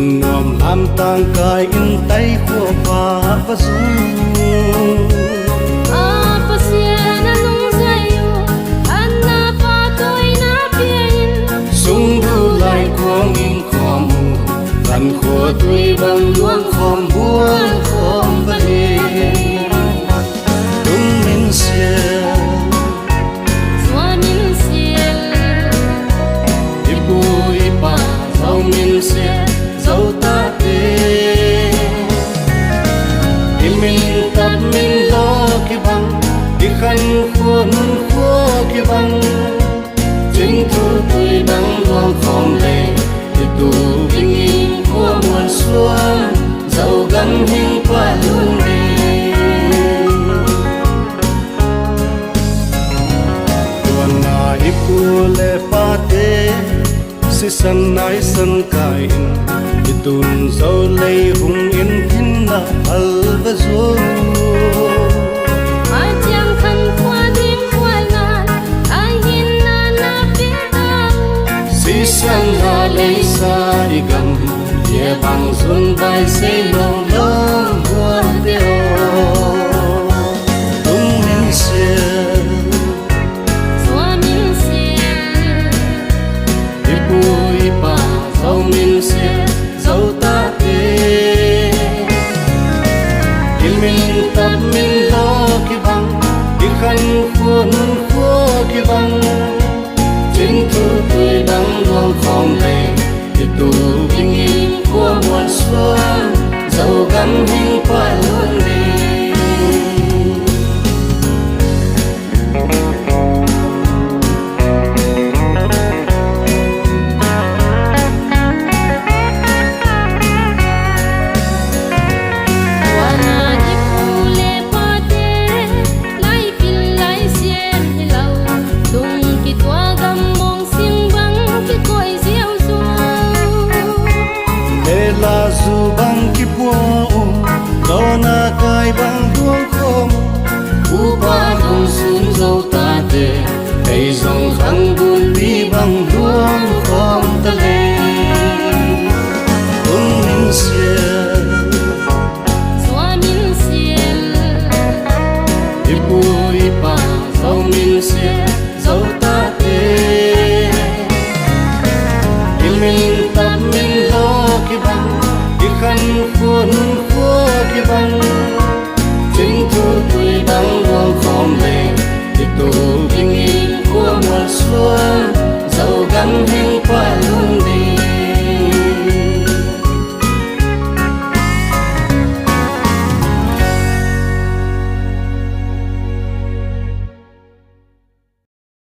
ngòm làm tang cài in tay của bà và dung apa siana nung sayo anna pa toy na piain sung du lại quang in khom lần khua tuy bằng luang khom buông khom và đi đúng min xiên zua min xiên ibu ipa dâu min xiên dâu ta tê min tập min lo ki bang ki khăn khuôn khua ki bang chính thu tươi đắng loang khom lệ thì tu vinh in khua muôn xuân dầu gắn hình qua luôn đi tuần na ipu le pa te si san nai san kai itun dâu lei hung in thin na al va zo ai chẳng khăn qua đêm qua ngàn ai hin na na biết đâu si san na lei sa đi gam ye bang sun vai se long long buồn tiêu tung min xiên zua min xiên ipu ipa dâu min xiên dâu ta tê min tập min lo ki bang ki khăn khuôn khua ki bang chính thu tươi đắng loang khom lệ thì tu vinh in của muôn xuân dầu gắn hình qua luôn đi wana ipu le pa te lai pin lai xiên hi lâu tung ki tua gam mong sim bang ki koi diao zu để là dù băng ki bua lo na kai băng buông khom u ba không sun dâu ta tê hay dòng khăn buồn đi băng buông khom ta lên tung min xiên zua min xiên ipu ipa dâu min xiên dâu ta tê min tập min lo ki bang ki khăn khuôn khua ki bang chính thu tươi đắng loang khom lệ thì tu vinh in của mùa xuân